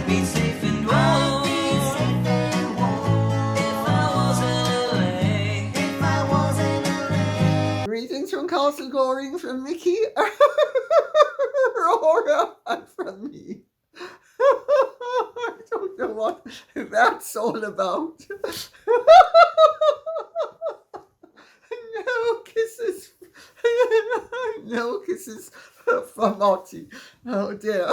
I'd be safe and warm. Greetings from Castle Goring from Mickey, Aurora, and from me. I don't know what that's all about. No kisses. No kisses from Ottie. Oh dear.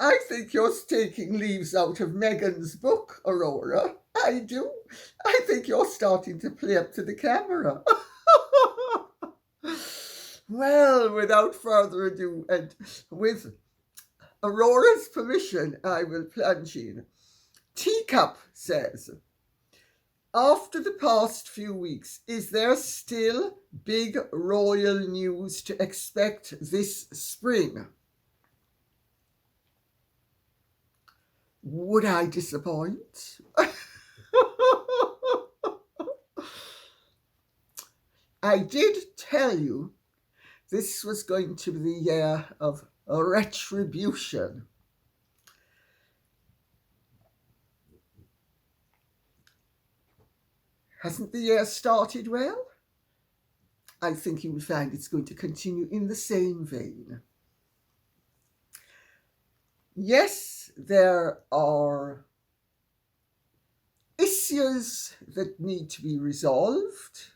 I think you're taking leaves out of Meghan's book, Aurora. I do. I think you're starting to play up to the camera. Well, without further ado, and with Aurora's permission, I will plunge in. Teacup says, after the past few weeks, is there still big royal news to expect this spring? Would I disappoint? I did tell you this was going to be the year of retribution. Hasn't the year started well? I think you will find it's going to continue in the same vein. Yes, there are issues that need to be resolved.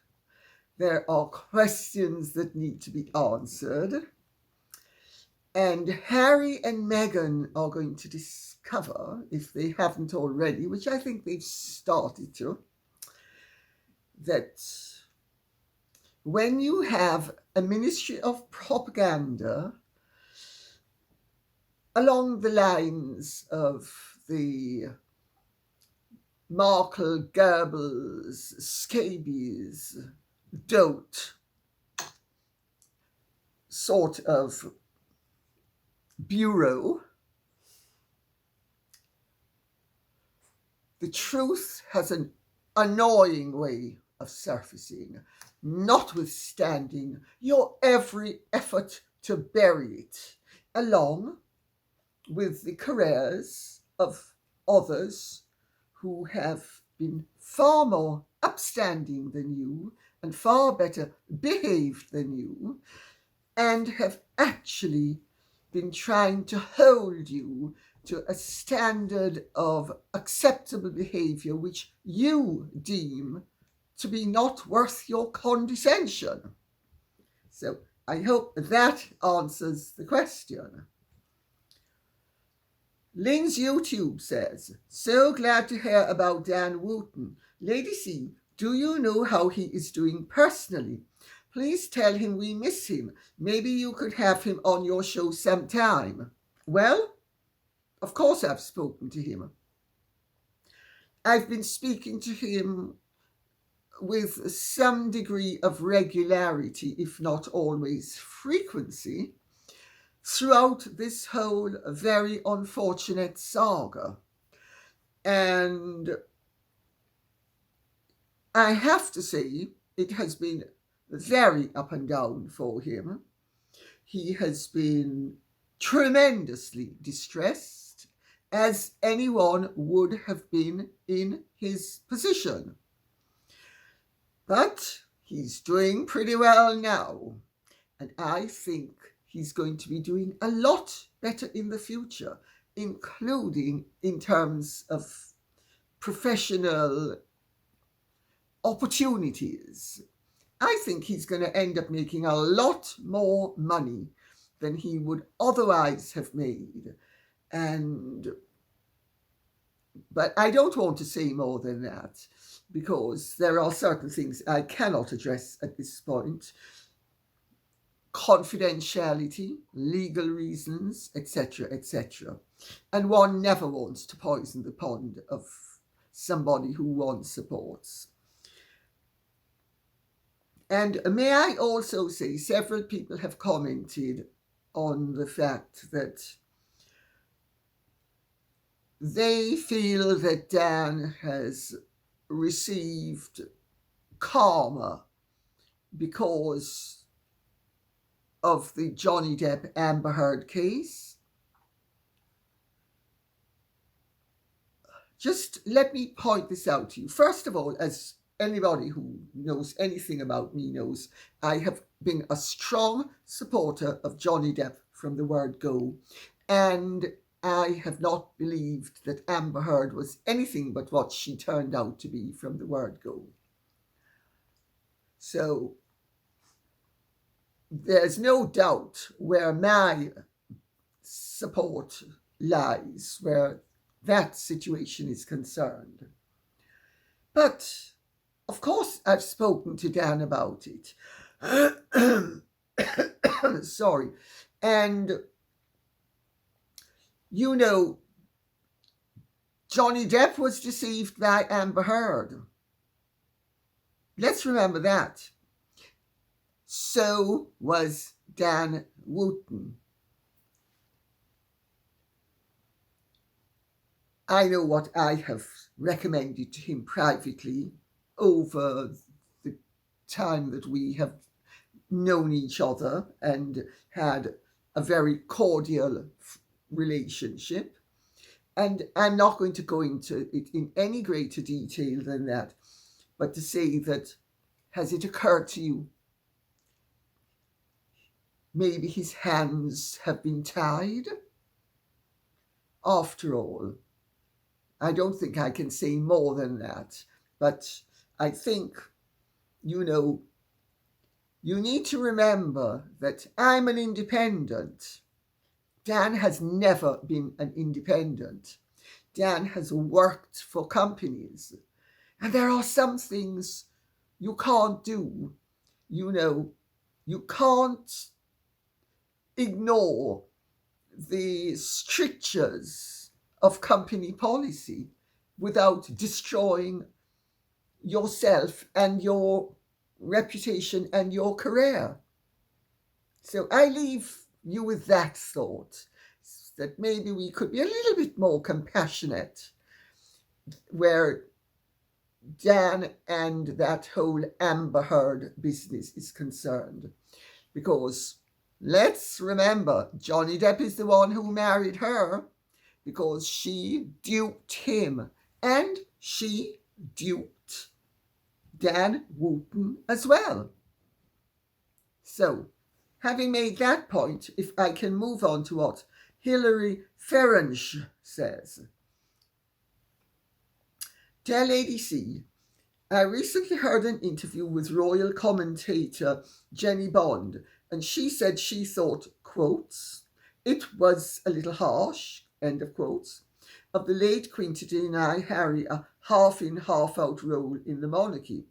There are questions that need to be answered. And Harry and Meghan are going to discover, if they haven't already, which I think they've started to, that when you have a ministry of propaganda along the lines of the Markle, Goebbels, scabies, dote sort of bureau, the truth has an annoying way of surfacing, notwithstanding your every effort to bury it, along with the careers of others who have been far more upstanding than you and far better behaved than you, and have actually been trying to hold you to a standard of acceptable behavior which you deem to be not worth your condescension. So I hope that answers the question. Lynn's YouTube says, so glad to hear about Dan Wootton. Lady C, do you know how he is doing personally? Please tell him we miss him. Maybe you could have him on your show sometime. Well, of course I've spoken to him. I've been speaking to him with some degree of regularity, if not always frequency, throughout this whole very unfortunate saga. And I have to say, it has been very up and down for him. He has been tremendously distressed, as anyone would have been in his position. But he's doing pretty well now, and I think he's going to be doing a lot better in the future, including in terms of professional opportunities. I think he's going to end up making a lot more money than he would otherwise have made. But I don't want to say more than that, because there are certain things I cannot address at this point. Confidentiality, legal reasons, etc., etc. And one never wants to poison the pond of somebody who one supports. And may I also say, several people have commented on the fact that they feel that Dan has received karma because of the Johnny Depp Amber Heard case. just let me point this out to you. First of all, as anybody who knows anything about me knows, I have been a strong supporter of Johnny Depp from the word go, and I have not believed that Amber Heard was anything but what she turned out to be from the word go. So there's no doubt where my support lies, where that situation is concerned. But of course, I've spoken to Dan about it. Sorry. And, you know, Johnny Depp was deceived by Amber Heard. Let's remember that. So was Dan Wootton. I know what I have recommended to him privately over the time that we have known each other and had a very cordial relationship. And I'm not going to go into it in any greater detail than that, but to say that, has it occurred to you, maybe his hands have been tied? After all, I don't think I can say more than that, but I think, you know, you need to remember that I'm an independent. Dan has never been an independent. Dan has worked for companies. And there are some things you can't do. You know, you can't ignore the strictures of company policy without destroying yourself and your reputation and your career. So I leave you with that thought, that maybe we could be a little bit more compassionate where Dan and that whole Amber Heard business is concerned. Because let's remember, Johnny Depp is the one who married her because she duped him, and she duped Dan Wootton as well. So, having made that point, if I can move on to what Hilary Ferrange says. Dear Lady C, I recently heard an interview with royal commentator Jenny Bond, and she said she thought, quotes, it was a little harsh, end of quotes, of the late Queen to deny Harry a half-in, half-out role in the monarchy,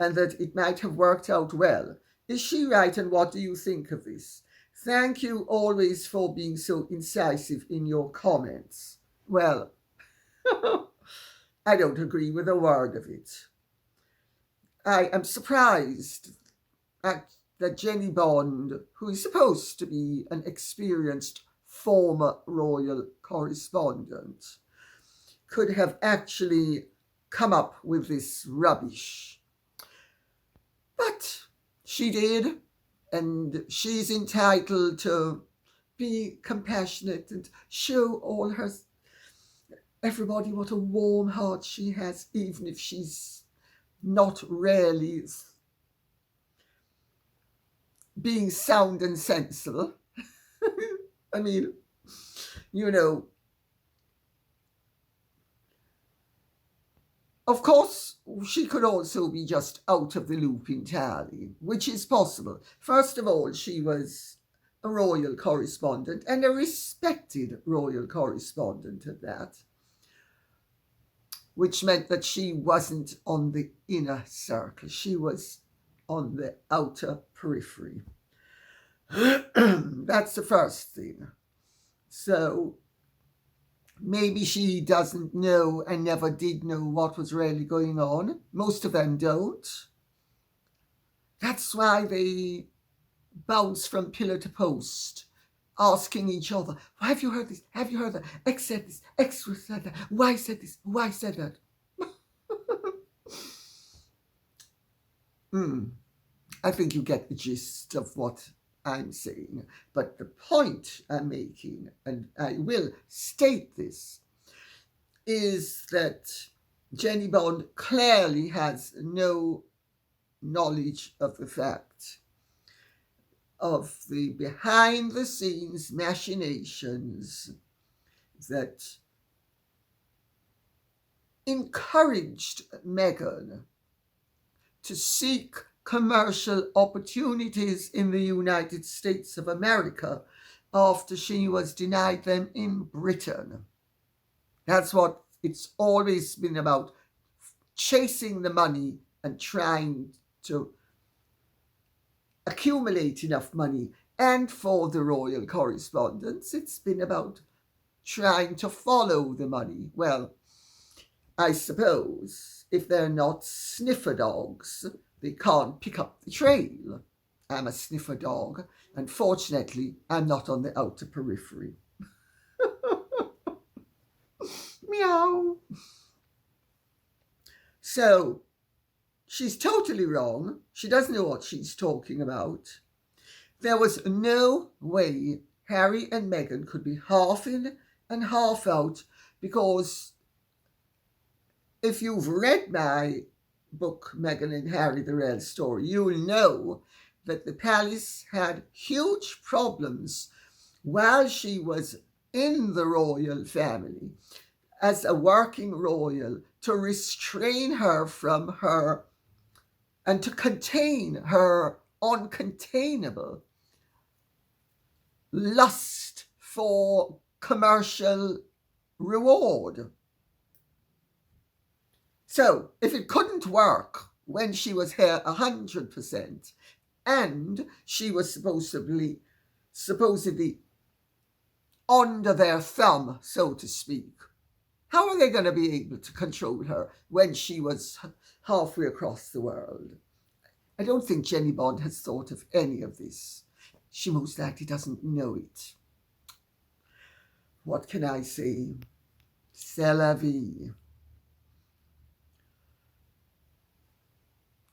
and that it might have worked out well. Is she right, and what do you think of this? Thank you always for being so incisive in your comments. Well, I don't agree with a word of it. I am surprised that Jenny Bond, who is supposed to be an experienced former royal correspondent, could have actually come up with this rubbish. But she did, and she's entitled to be compassionate and show everybody what a warm heart she has, even if she's not really being sound and sensible. I mean, you know, of course, she could also be just out of the loop entirely, which is possible. First of all, she was a royal correspondent, and a respected royal correspondent at that, which meant that she wasn't on the inner circle. She was on the outer periphery. That's the first thing. So maybe she doesn't know and never did know what was really going on. Most of them don't. That's why they bounce from pillar to post, asking each other, have you heard this? Have you heard that? X said this. X said that. Y said this. Y said that. I think you get the gist of what I'm saying. But the point I'm making, and I will state this, is that Jenny Bond clearly has no knowledge of the fact of the behind the scenes machinations that encouraged Meghan to seek commercial opportunities in the United States of America after she was denied them in Britain. That's what it's always been about, chasing the money and trying to accumulate enough money. And for the royal correspondence, it's been about trying to follow the money. Well, I suppose if they're not sniffer dogs, they can't pick up the trail. I'm a sniffer dog, and fortunately, I'm not on the outer periphery. Meow. So, she's totally wrong. She doesn't know what she's talking about. There was no way Harry and Meghan could be half in and half out, because if you've read my book, Meghan and Harry, the Real Story, you'll know that the palace had huge problems while she was in the royal family as a working royal to restrain her from her and to contain her uncontainable lust for commercial reward. So, if it couldn't work when she was here 100%, and she was supposedly under their thumb, so to speak, how are they going to be able to control her when she was halfway across the world? I don't think Jenny Bond has thought of any of this. She most likely doesn't know it. What can I say? C'est la vie.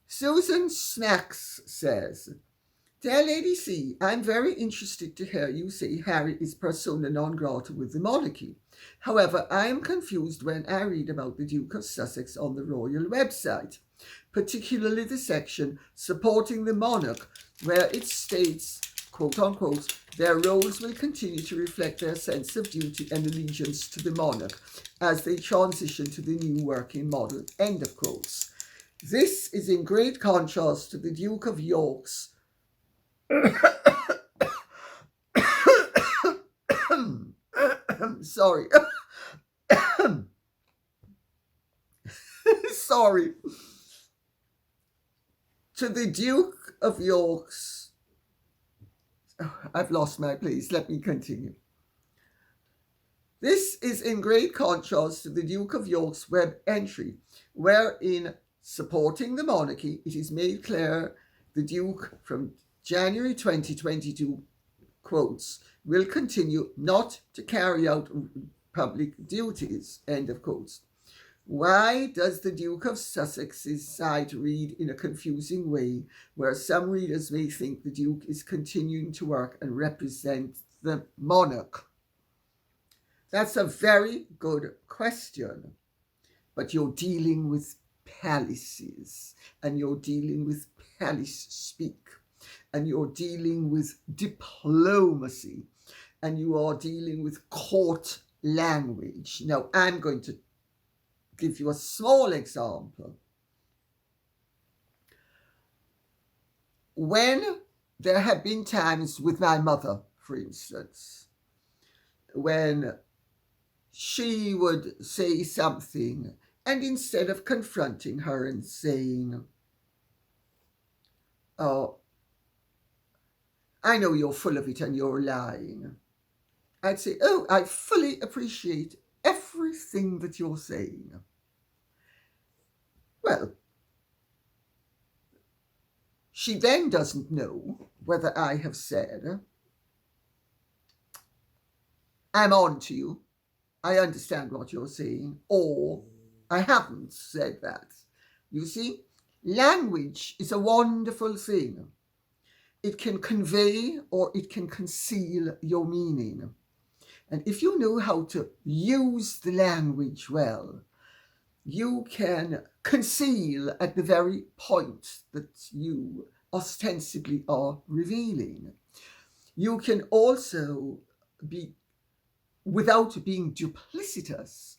Susan Snacks says, Dear Lady C, I'm very interested to hear you say Harry is persona non grata with the monarchy. However, I am confused when I read about the Duke of Sussex on the royal website, particularly the section supporting the monarch, where it states, quote unquote, their roles will continue to reflect their sense of duty and allegiance to the monarch as they transition to the new working model, end of quotes. This is in great contrast to the Duke of York's sorry. Sorry. To the Duke of York's... I've lost my place. Let me continue. This is in great contrast to the Duke of York's web entry, wherein supporting the monarchy, it is made clear the Duke from January 2022, quotes, will continue not to carry out public duties, end of quotes. Why does the Duke of Sussex's site read in a confusing way, where some readers may think the Duke is continuing to work and represent the monarch? That's a very good question, but you're dealing with palaces, and you're dealing with palace speak, and you're dealing with diplomacy, and you are dealing with court language. Now, I'm going to give you a small example. When there have been times with my mother, for instance, when she would say something, and instead of confronting her and saying, oh, I know you're full of it and you're lying, I'd say, oh, I fully appreciate everything that you're saying. Well, she then doesn't know whether I have said, I'm on to you, I understand what you're saying, or I haven't said that. You see, language is a wonderful thing. It can convey or it can conceal your meaning. And if you know how to use the language well, you can conceal at the very point that you ostensibly are revealing. You can also be, without being duplicitous,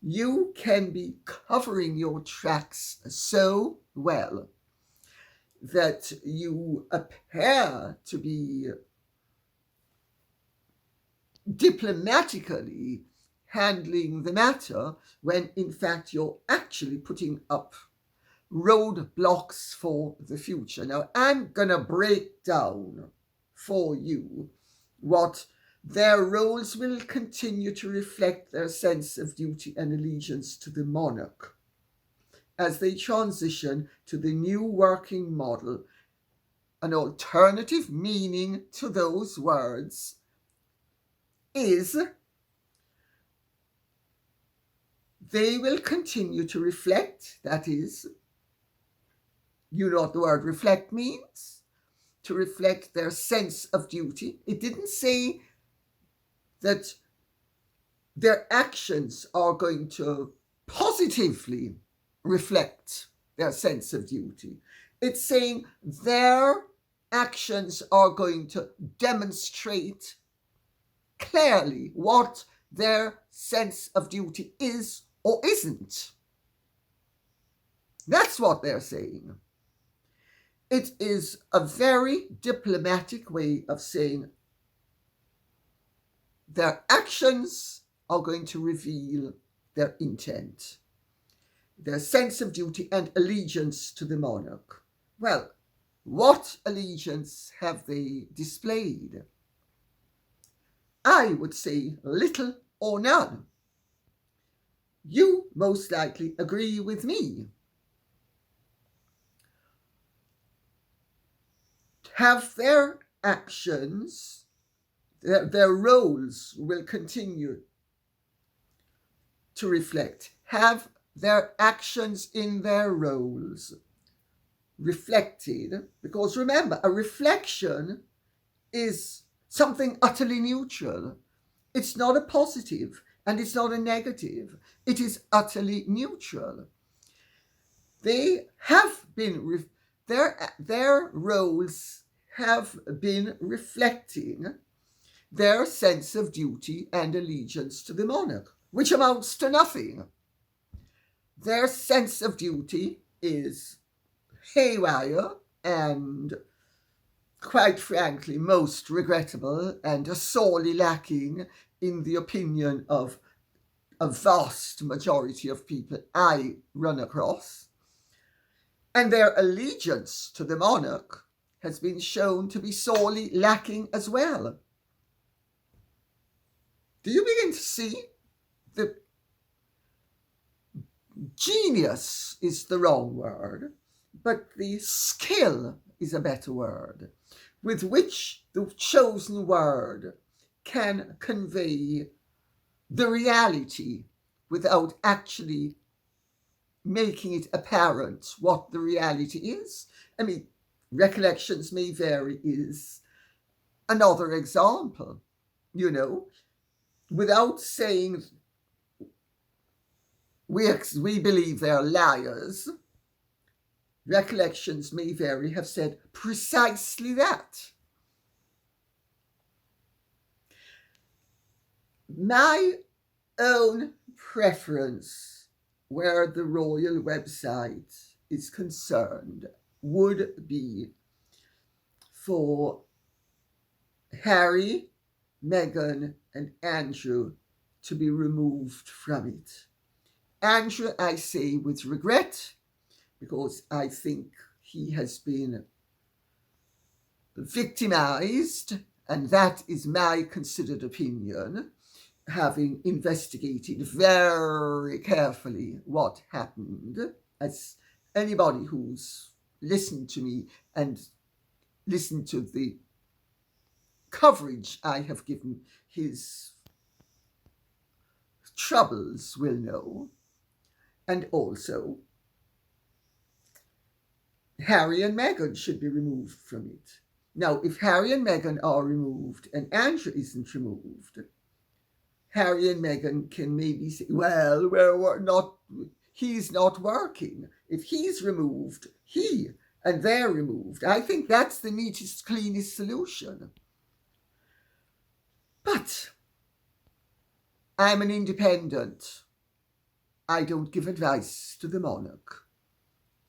you can be covering your tracks so well that you appear to be diplomatically handling the matter when in fact you're actually putting up roadblocks for the future. Now, I'm going to break down for you what their roles will continue to reflect their sense of duty and allegiance to the monarch as they transition to the new working model. An alternative meaning to those words is they will continue to reflect, that is, you know what the word reflect means? To reflect their sense of duty. It didn't say that their actions are going to positively reflect their sense of duty. It's saying their actions are going to demonstrate clearly what their sense of duty is or isn't. That's what they're saying. It is a very diplomatic way of saying their actions are going to reveal their intent, their sense of duty and allegiance to the monarch. Well, what allegiance have they displayed? I would say little or none. You most likely agree with me. Have their actions, their roles will continue to reflect. Have their actions in their roles reflected, because remember, a reflection is something utterly neutral. It's not a positive and it's not a negative. It is utterly neutral. They have been, their roles have been reflecting their sense of duty and allegiance to the monarch, which amounts to nothing. Their sense of duty is haywire and, quite frankly, most regrettable and sorely lacking in the opinion of a vast majority of people I run across. And their allegiance to the monarch has been shown to be sorely lacking as well. Do you begin to see the genius is the wrong word, but the skill is a better word, with which the chosen word can convey the reality without actually making it apparent what the reality is? I mean, recollections may vary is another example, you know, without saying we believe they're liars. Recollections may vary have said precisely that. My own preference where the royal website is concerned would be for Harry, Meghan, and Andrew to be removed from it. Andrew, I say with regret, because I think he has been victimized, and that is my considered opinion, having investigated very carefully what happened, as anybody who's listened to me and listened to the coverage I have given his troubles will know. And also, Harry and Meghan should be removed from it. Now, if Harry and Meghan are removed and Andrew isn't removed, Harry and Meghan can maybe say, well, he's not working. If he's removed, and they're removed. I think that's the neatest, cleanest solution. But I'm an independent. I don't give advice to the monarch.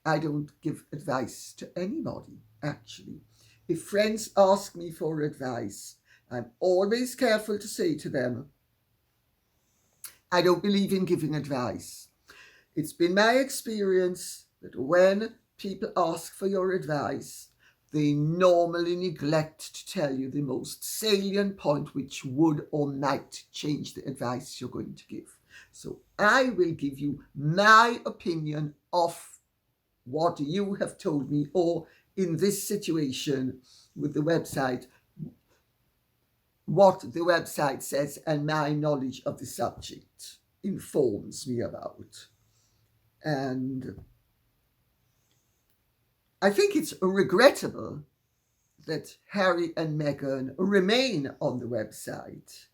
I don't give advice to anybody, actually. If friends ask me for advice, I'm always careful to say to them, I don't believe in giving advice. It's been my experience that when people ask for your advice, they normally neglect to tell you the most salient point which would or might change the advice you're going to give. So I will give you my opinion of what you have told me, or in this situation with the website, what the website says and my knowledge of the subject informs me about. And I think it's regrettable that Harry and Meghan remain on the website.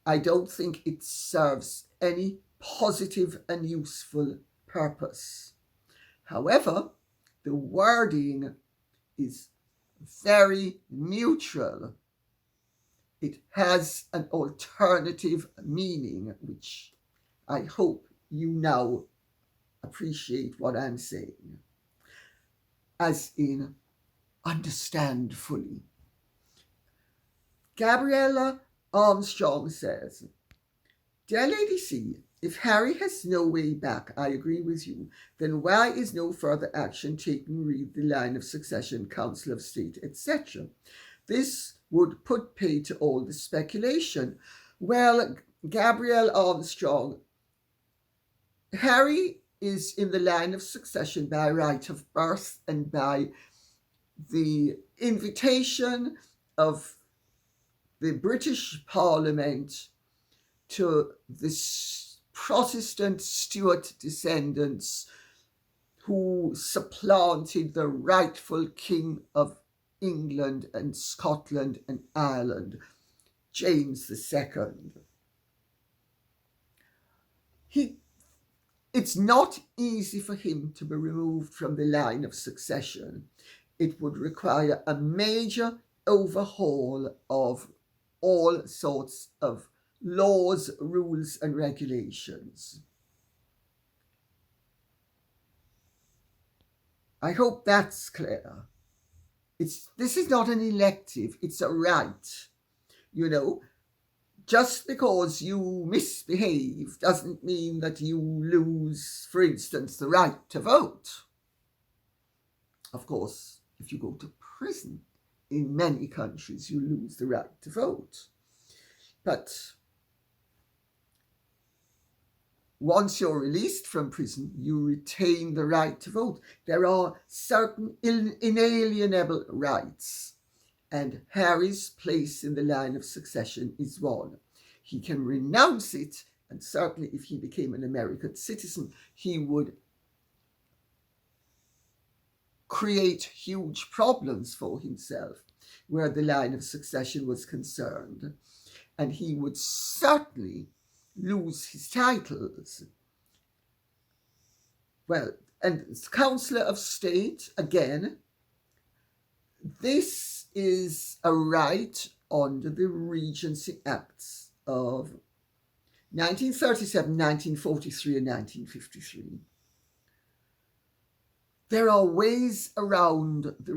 I don't think it serves any positive and useful purpose. However, the wording is very neutral. It has an alternative meaning, which I hope you now appreciate what I'm saying. As in, understand fully. Gabriella Armstrong says, Dear Lady C, if Harry has no way back, I agree with you, then why is no further action taken re the line of succession, Council of State, etc.? This would put pay to all the speculation. Well, Gabrielle Armstrong, Harry is in the line of succession by right of birth and by the invitation of the British Parliament to the Protestant Stuart descendants who supplanted the rightful King of England and Scotland and Ireland, James II. It's not easy for him to be removed from the line of succession. It would require a major overhaul of all sorts of laws, rules, and regulations. I hope that's clear. This is not an elective, it's a right. Just because you misbehave doesn't mean that you lose, for instance, the right to vote. Of course, if you go to prison, in many countries, you lose the right to vote. But once you're released from prison, you retain the right to vote. There are certain inalienable rights, and Harry's place in the line of succession is one. He can renounce it, and certainly if he became an American citizen, he would create huge problems for himself where the line of succession was concerned. And he would certainly lose his titles. Well, and Councillor of State, again, this is a right under the Regency Acts of 1937, 1943, and 1953. There are ways around the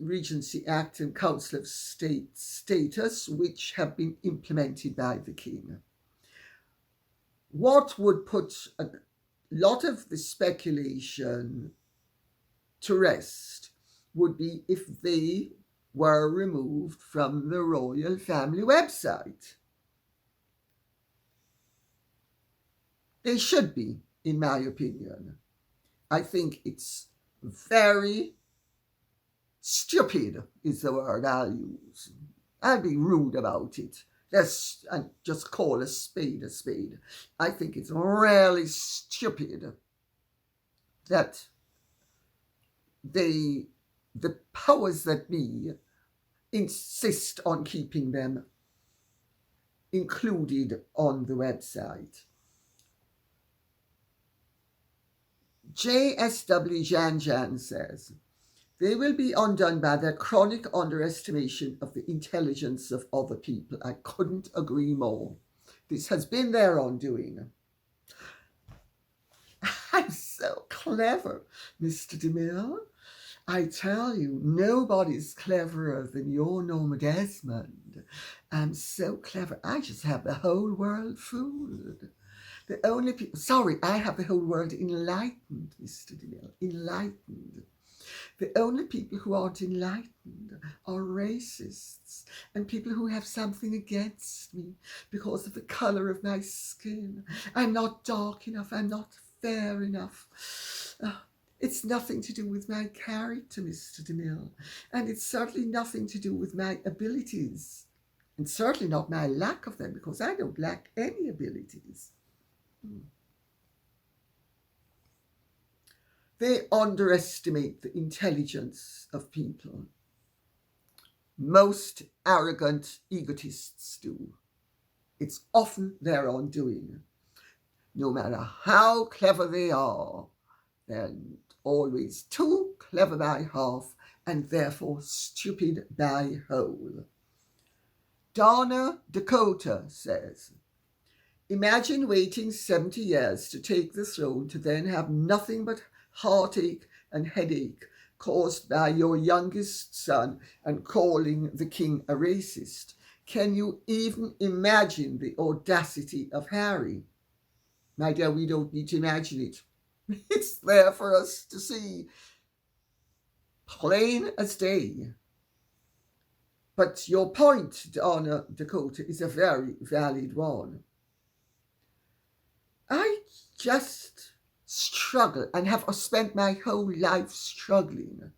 Regency Act and Council of State status which have been implemented by the King. What would put a lot of the speculation to rest would be if they were removed from the royal family website. They should be, in my opinion. I think it's very stupid is the word I'll use. I'll be rude about it. And just call a spade a spade. I think it's really stupid that the powers that be insist on keeping them included on the website. JSW Jan says, they will be undone by their chronic underestimation of the intelligence of other people. I couldn't agree more. This has been their undoing. I'm so clever, Mr. DeMille. I tell you, nobody's cleverer than your Norma Desmond. I'm so clever. I just have the whole world fooled. The only people, sorry, I have the whole world enlightened, Mr. DeMille, enlightened. The only people who aren't enlightened are racists and people who have something against me because of the colour of my skin. I'm not dark enough, I'm not fair enough. It's nothing to do with my character, Mr. DeMille, and it's certainly nothing to do with my abilities, and certainly not my lack of them, because I don't lack any abilities. They underestimate the intelligence of people. Most arrogant egotists do. It's often their undoing. No matter how clever they are, they're always too clever by half and therefore stupid by whole. Donna Dakota says, imagine waiting 70 years to take the throne to then have nothing but heartache and headache caused by your youngest son and calling the king a racist. Can you even imagine the audacity of Harry? My dear, we don't need to imagine it. It's there for us to see, plain as day. But your point, Donna Dakota, is a very valid one. I just struggle and have spent my whole life struggling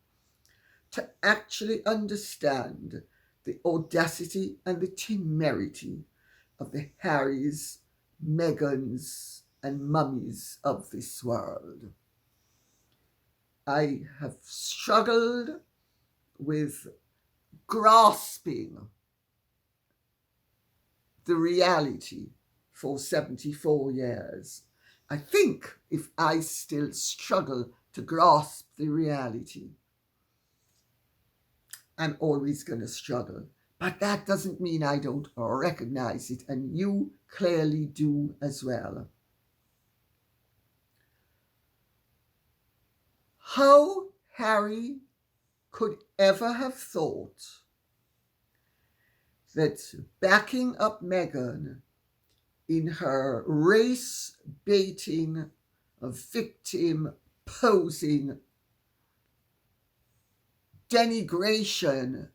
to actually understand the audacity and the temerity of the Harrys, Meghans, and mummies of this world. I have struggled with grasping the reality for 74 years. I think if I still struggle to grasp the reality, I'm always going to struggle. But that doesn't mean I don't recognize it, and you clearly do as well. How Harry could ever have thought that backing up Meghan in her race-baiting, victim posing, denigration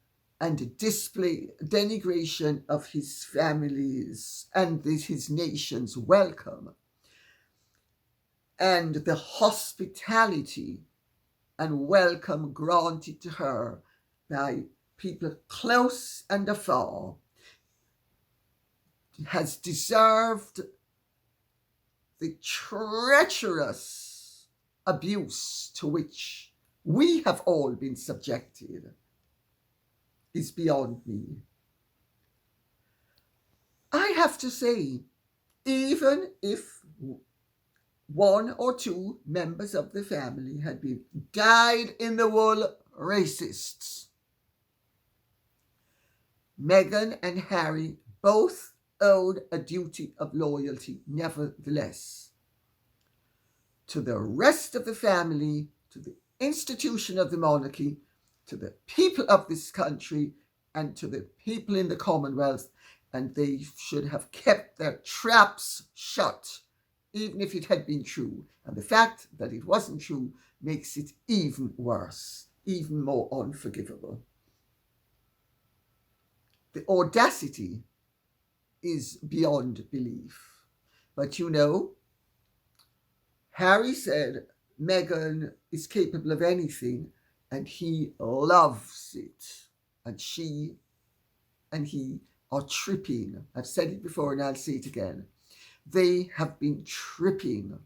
of his family's and his nation's welcome, and the hospitality and welcome granted to her by people close and afar, has deserved the treacherous abuse to which we have all been subjected, is beyond me. I have to say, even if one or two members of the family had been dyed-in-the-wool racists, Meghan and Harry both owed a duty of loyalty, nevertheless, to the rest of the family, to the institution of the monarchy, to the people of this country, and to the people in the Commonwealth, and they should have kept their traps shut, even if it had been true. And the fact that it wasn't true makes it even worse, even more unforgivable. The audacity is beyond belief. But you know, Harry said Meghan is capable of anything, and he loves it. And she and he are tripping. I've said it before and I'll say it again. They have been tripping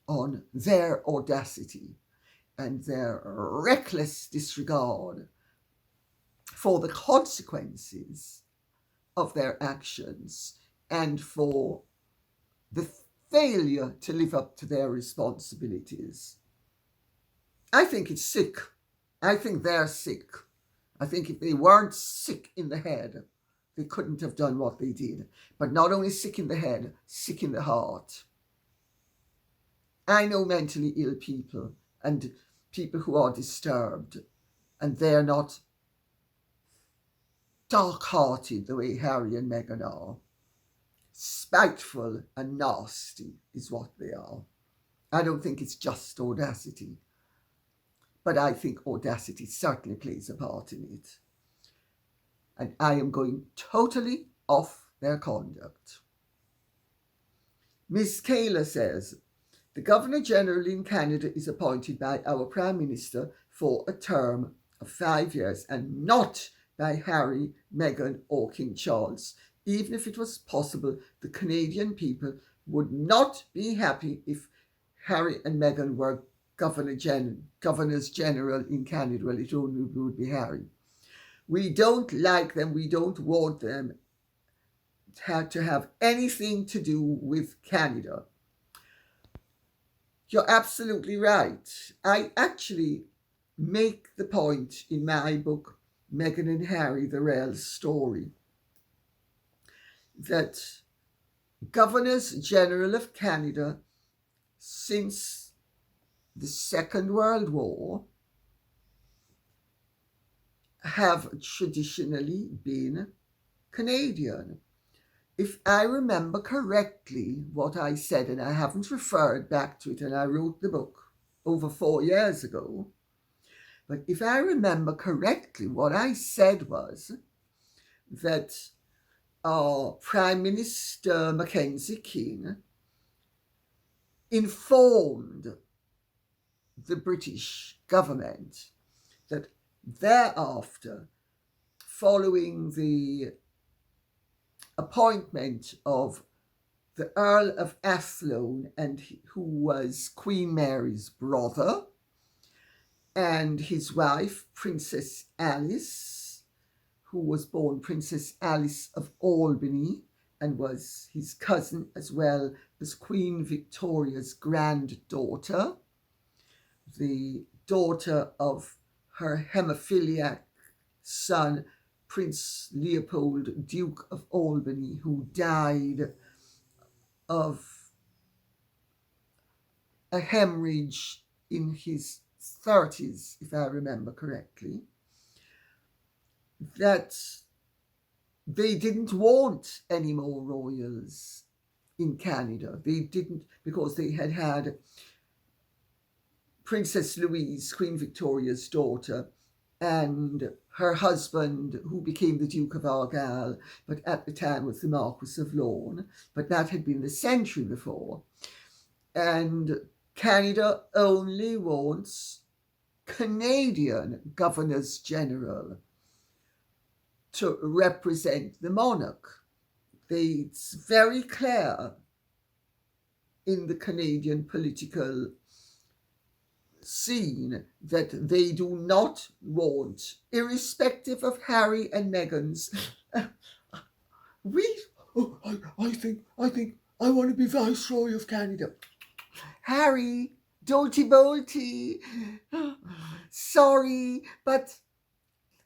on their audacity and their reckless disregard for the consequences of their actions and for the failure to live up to their responsibilities. I think it's sick. I think they're sick. I think if they weren't sick in the head, they couldn't have done what they did. But not only sick in the head, sick in the heart. I know mentally ill people and people who are disturbed, and they're not dark-hearted the way Harry and Meghan are. Spiteful and nasty is what they are. I don't think it's just audacity, but I think audacity certainly plays a part in it. And I am going totally off their conduct. Miss Kayla says, the Governor-General in Canada is appointed by our Prime Minister for a term of 5 years and not by Harry, Meghan or King Charles. Even if it was possible, the Canadian people would not be happy if Harry and Meghan were Governors General in Canada. Well, it only would be Harry. We don't like them. We don't want them to have anything to do with Canada. You're absolutely right. I actually make the point in my book, Meghan and Harry, The Real Story, that Governors General of Canada, since the Second World War, have traditionally been Canadian. If I remember correctly what I said, and I haven't referred back to it, and I wrote the book over 4 years ago, but if I remember correctly, what I said was that Prime Minister Mackenzie King informed the British government that thereafter, following the appointment of the Earl of Athlone, who was Queen Mary's brother, and his wife, Princess Alice, who was born Princess Alice of Albany and was his cousin as well as Queen Victoria's granddaughter, the daughter of her hemophiliac son, Prince Leopold, Duke of Albany, who died of a hemorrhage in his 30s, if I remember correctly, that they didn't want any more royals in Canada. They didn't, because they had had Princess Louise, Queen Victoria's daughter, and her husband, who became the Duke of Argyll, but at the time was the Marquis of Lorne, but that had been the century before. And Canada only wants Canadian Governors General to represent the monarch. It's very clear in the Canadian political scene that they do not want, irrespective of Harry and Meghan's. I think I want to be Viceroy of Canada. Harry, dolty bolty. Sorry, but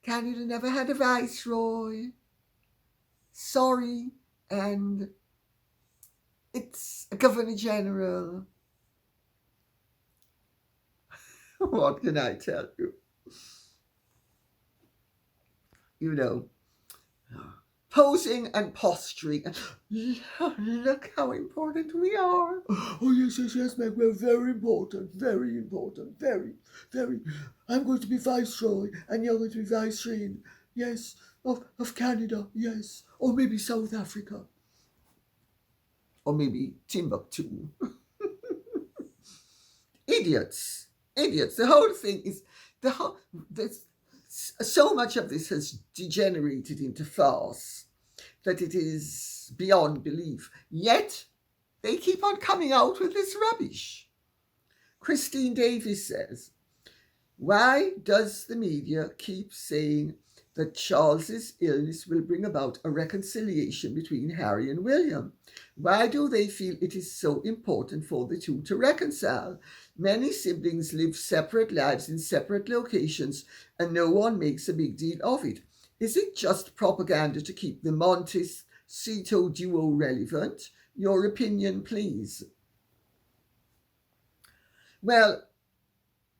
Canada never had a Viceroy. Sorry, and it's a Governor General. What can I tell you? You know, posing and posturing. Look how important we are. Oh, yes, Meg, we're very important, very. I'm going to be Viceroy, and you're going to be Viceroy, yes, of Canada, yes, or maybe South Africa. Or maybe Timbuktu. Idiots. The whole thing is, so much of this has degenerated into farce that it is beyond belief. Yet, they keep on coming out with this rubbish. Christine Davies says, why does the media keep saying that Charles's illness will bring about a reconciliation between Harry and William. Why do they feel it is so important for the two to reconcile? Many siblings live separate lives in separate locations, and no one makes a big deal of it. Is it just propaganda to keep the Montecito duo relevant? Your opinion, please. Well,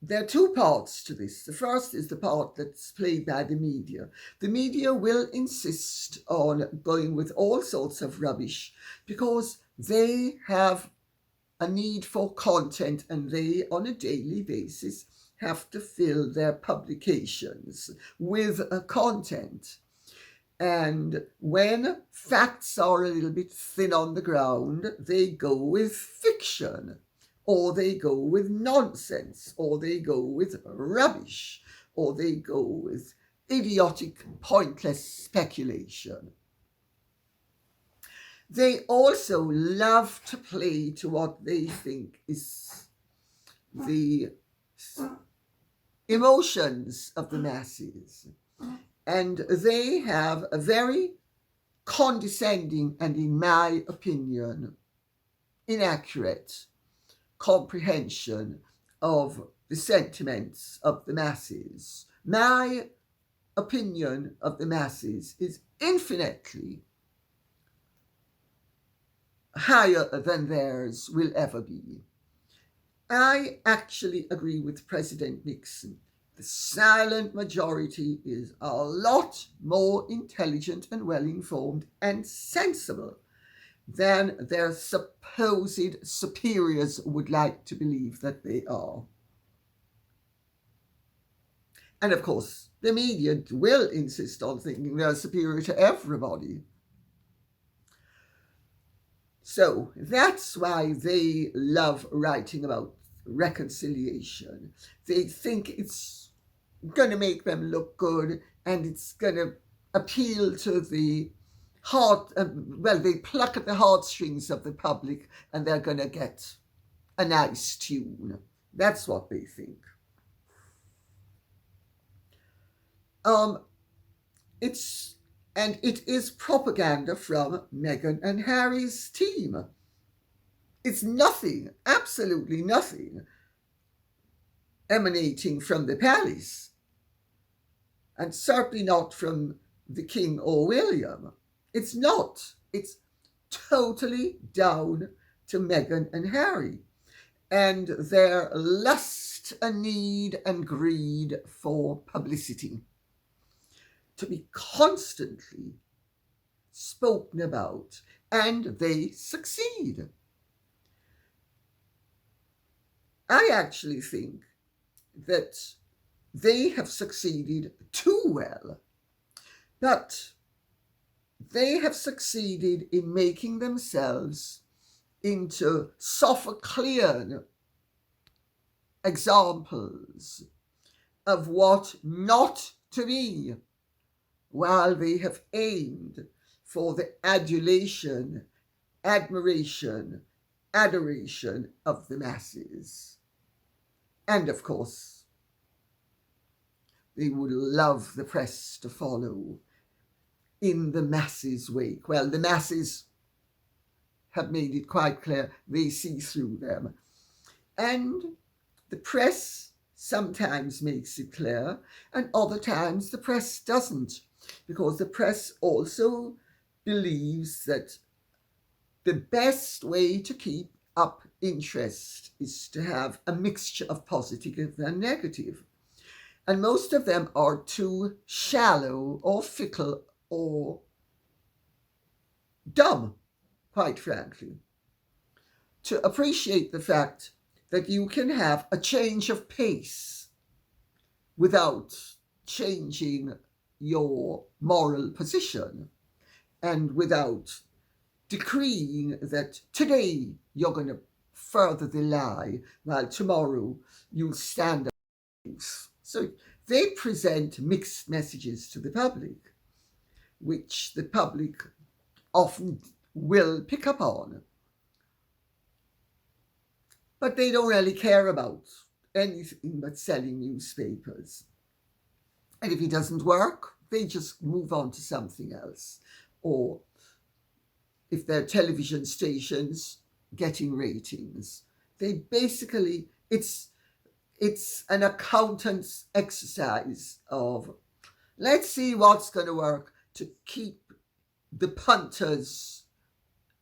there are two parts to this. The first is the part that's played by the media. The media will insist on going with all sorts of rubbish because they have a need for content, and they, on a daily basis, have to fill their publications with content. And when facts are a little bit thin on the ground, they go with fiction, or they go with nonsense, or they go with rubbish, or they go with idiotic, pointless speculation. They also love to play to what they think is the emotions of the masses. And they have a very condescending and, in my opinion, inaccurate comprehension of the sentiments of the masses. My opinion of the masses is infinitely higher than theirs will ever be. I actually agree with President Nixon. The silent majority is a lot more intelligent and well-informed and sensible than their supposed superiors would like to believe that they are. And of course, the media will insist on thinking they're superior to everybody. So that's why they love writing about reconciliation. They think it's going to make them look good, and it's going to appeal to the heart. They pluck at the heartstrings of the public, and they're going to get a nice tune. That's what they think. It is propaganda from Meghan and Harry's team. It's nothing, absolutely nothing, emanating from the palace, and certainly not from the King or William. It's not. It's totally down to Meghan and Harry and their lust and need and greed for publicity, to be constantly spoken about, and they succeed. I actually think that they have succeeded too well, but they have succeeded in making themselves into Sophoclean examples of what not to be, while they have aimed for the adulation, admiration, adoration of the masses. And of course, they would love the press to follow in the masses' wake. Well, the masses have made it quite clear they see through them. And the press sometimes makes it clear, and other times the press doesn't, because the press also believes that the best way to keep up interest is to have a mixture of positive and negative. And most of them are too shallow or fickle or dumb, quite frankly, to appreciate the fact that you can have a change of pace without changing your moral position, and without decreeing that today you're going to further the lie while tomorrow you'll stand up. So they present mixed messages to the public, which the public often will pick up on. But they don't really care about anything but selling newspapers. And if it doesn't work, they just move on to something else. Or if they're television stations getting ratings, they basically, it's an accountant's exercise of, let's see what's going to work to keep the punters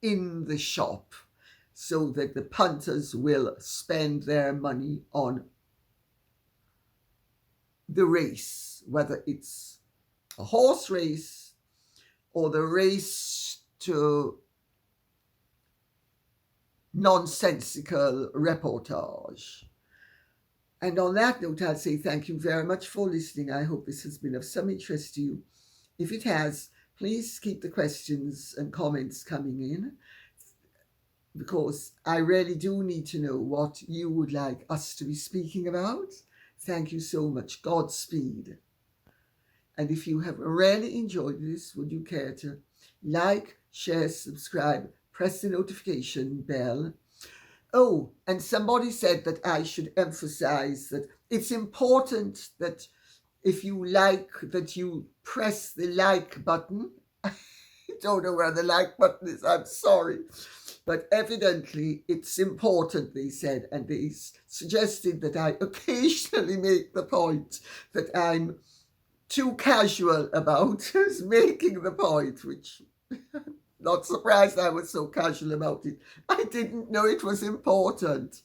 in the shop so that the punters will spend their money on the race, whether it's a horse race or the race to nonsensical reportage. And on that note, I'll say thank you very much for listening. I hope this has been of some interest to you. If it has, please keep the questions and comments coming in, because I really do need to know what you would like us to be speaking about. Thank you so much. Godspeed. And if you have really enjoyed this, would you care to like, share, subscribe, press the notification bell? Oh, and somebody said that I should emphasize that it's important that if you like, that you press the like button. I don't know where the like button is, I'm sorry. But evidently it's important, they said, and they suggested that I occasionally make the point that I'm too casual about making the point, which not surprised I was so casual about it. I didn't know it was important.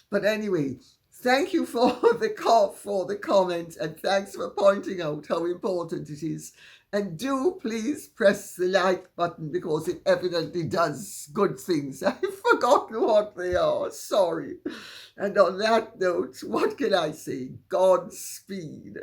But anyway, thank you for the comment, and thanks for pointing out how important it is. And do please press the like button, because it evidently does good things. I've forgotten what they are. Sorry. And on that note, what can I say? Godspeed.